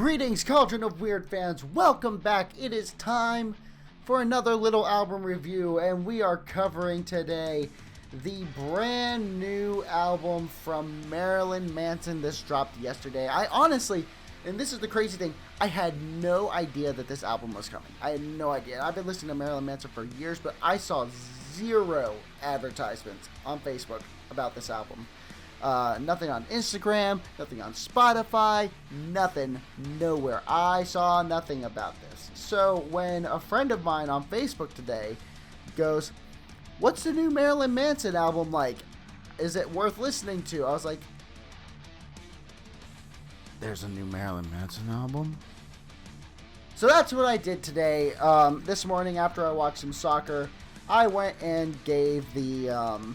Greetings, Cauldron of Weird fans. Welcome back. It is time for another little album review, and we are covering today the brand new album from Marilyn Manson. This dropped yesterday. I honestly, and this is the crazy thing, I had no idea that this album was coming. I had no idea. I've been listening to Marilyn Manson for years, but I saw zero advertisements on Facebook about this album. Nothing on Instagram, nothing on Spotify, nothing, nowhere. I saw nothing about this. So when a friend of mine on Facebook today goes, "What's the new Marilyn Manson album like? Is it worth listening to?" I was like, "There's a new Marilyn Manson album?" So that's what I did today. This morning after I watched some soccer, I went and gave the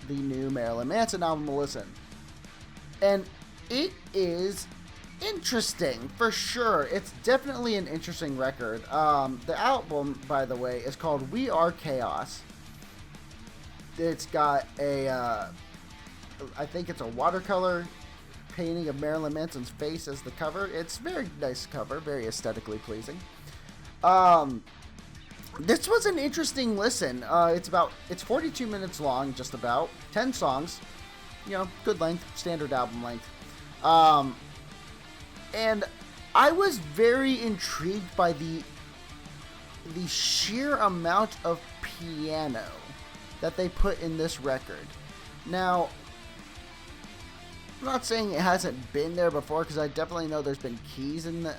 new Marilyn Manson album a listen. And it is interesting, for sure. It's definitely an interesting record. The album, by the way, is called We Are Chaos. It's got I think it's a watercolor painting of Marilyn Manson's face as the cover. It's a very nice cover, very aesthetically pleasing. This was an interesting listen. It's 42 minutes long, just about 10 songs. You know, good length, standard album length. And I was very intrigued by the sheer amount of piano that they put in this record. Now, I'm not saying it hasn't been there before, because I definitely know there's been keys in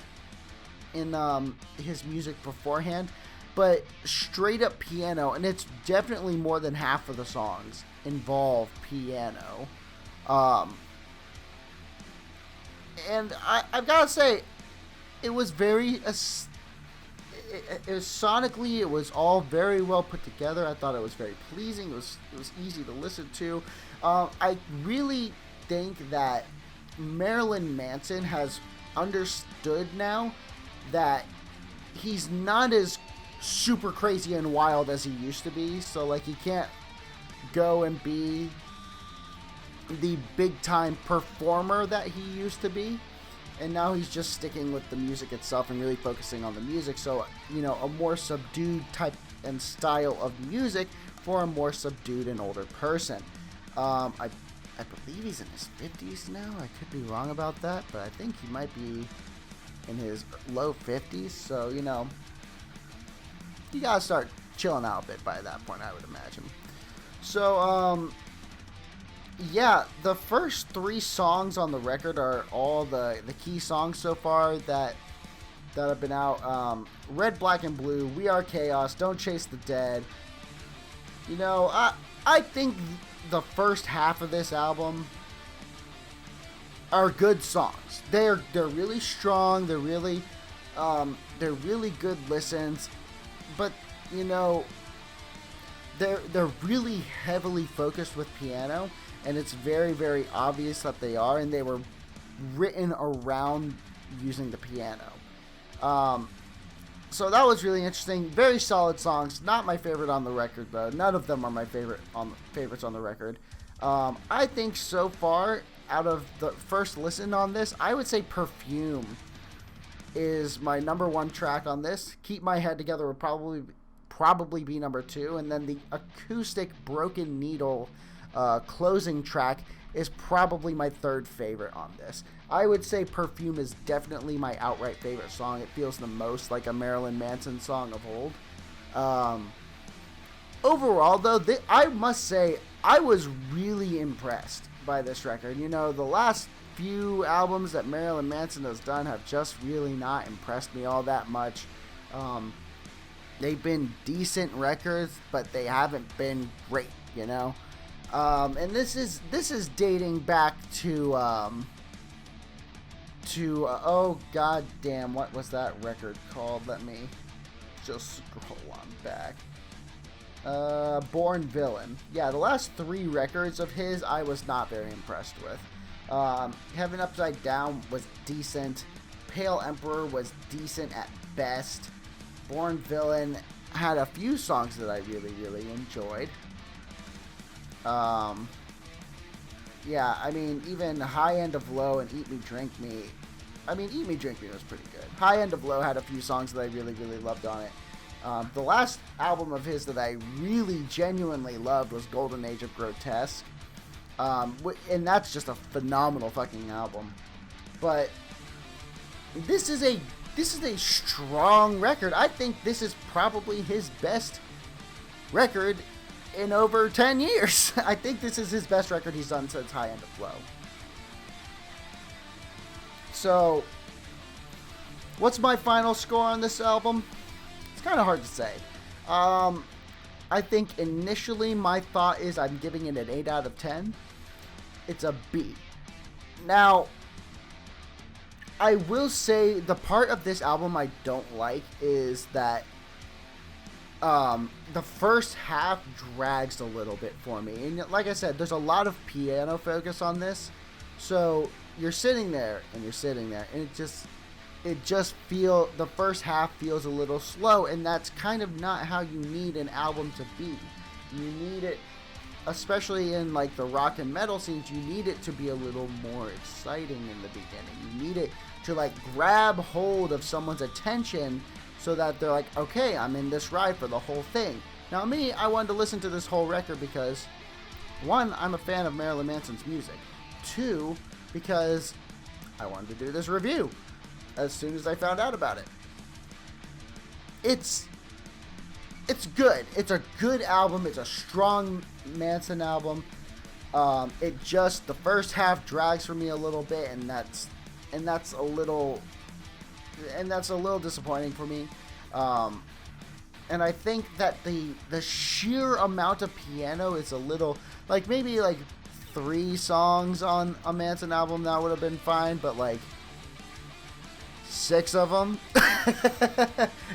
his music beforehand. But straight up piano, and it's definitely more than half of the songs involve piano. And I've got to say, it was it was sonically, it was all very well put together. I thought it was very pleasing. It was easy to listen to. I really think that Marilyn Manson has understood now that he's not as super crazy and wild as he used to be. So like, he can't go and be the big time performer that he used to be, and now he's just sticking with the music itself and really focusing on the music. So, you know, a more subdued type and style of music for a more subdued and older person. I believe he's in his 50s now. I could be wrong about that, but I think he might be in his low 50s. So, you know, you gotta start chilling out a bit by that point, I would imagine. So, yeah, the first 3 songs on the record are all the key songs so far that have been out. Red, Black, and Blue, We Are Chaos, Don't Chase the Dead. You know, I think the first half of this album are good songs. They're really strong. They're really good listens. But, you know, they're really heavily focused with piano, and it's very, very obvious that they are, and they were written around using the piano. So that was really interesting. Very solid songs. Not my favorite on the record, though. None of them are my favorites on the record. I think so far, out of the first listen on this, I would say Perfume is my number 1 track on this. Keep My Head Together would probably be number 2, and then the acoustic Broken Needle closing track is probably my 3rd favorite on this. I would say Perfume is definitely my outright favorite song. It feels the most like a Marilyn Manson song of old. Overall, though, I must say I was really impressed by this record. You know, the last few albums that Marilyn Manson has done have just really not impressed me all that much. They've been decent records, but they haven't been great, you know. And this is dating back to oh god damn, what was that record called? Let me just scroll on back. Born Villain. Yeah, the last 3 records of his I was not very impressed with. Heaven Upside Down was decent. Pale Emperor was decent at best. Born Villain had a few songs that I really, really enjoyed. Yeah, I mean, even High End of Low and Eat Me, Drink Me, I mean, Eat Me, Drink Me was pretty good. High End of Low had a few songs that I really, really loved on it. The last album of his that I really genuinely loved was Golden Age of Grotesque. And that's just a phenomenal fucking album. But this is a strong record. I think this is probably his best record in over 10 years. I think this is his best record he's done since High End of Low. So, what's my final score on this album? It's kind of hard to say. I think initially my thought is I'm giving it an 8 out of 10. It's a B. Now, I will say the part of this album I don't like is that the first half drags a little bit for me. And like I said, there's a lot of piano focus on this. So you're sitting there and the first half feels a little slow, and that's kind of not how you need an album to be. You need it, especially in like the rock and metal scenes, you need it to be a little more exciting in the beginning. You need it to like grab hold of someone's attention so that they're like, okay, I'm in this ride for the whole thing. Now me, I wanted to listen to this whole record because, one, I'm a fan of Marilyn Manson's music. Two, because I wanted to do this review as soon as I found out about it. It's good. It's a good album. It's a strong Manson album. The first half drags for me a little bit, and that's a little disappointing for me. And I think that the sheer amount of piano is a little, like maybe like 3 songs on a Manson album that would have been fine, but like 6 of them,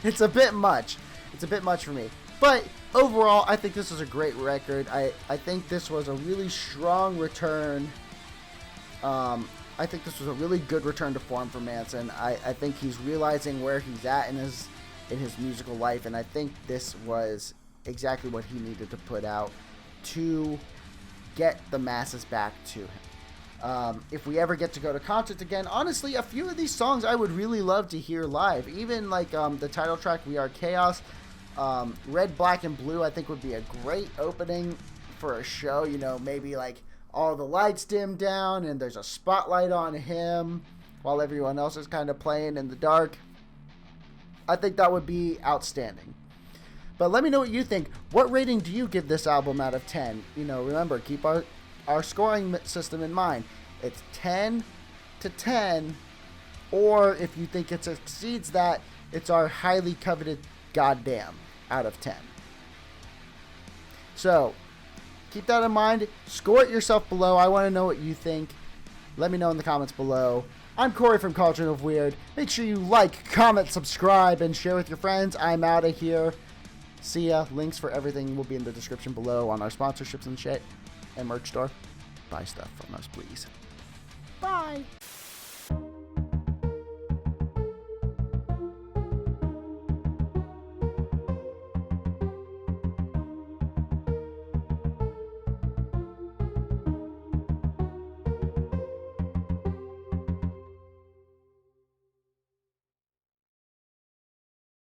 it's a bit much. It's a bit much for me. But overall, I think this was a great record. I think this was a really strong return. I think this was a really good return to form for Manson. I think he's realizing where he's at in his musical life, and I think this was exactly what he needed to put out to get the masses back to him. If we ever get to go to concerts again, honestly, a few of these songs I would really love to hear live. Even like the title track, We Are Chaos, Red, Black, and Blue, I think would be a great opening for a show. You know, maybe like all the lights dim down and there's a spotlight on him while everyone else is kind of playing in the dark. I think that would be outstanding. But let me know what you think. What rating do you give this album out of 10? You know, remember, keep our scoring system in mind. It's 10 to 10, or if you think it exceeds that, it's our highly coveted goddamn out of 10. So, keep that in mind. Score it yourself below. I want to know what you think. Let me know in the comments below. I'm Corey from Cauldron of Weird. Make sure you like, comment, subscribe, and share with your friends. I'm out of here. See ya. Links for everything will be in the description below on our sponsorships and shit and merch store. Buy stuff from us, please. Bye.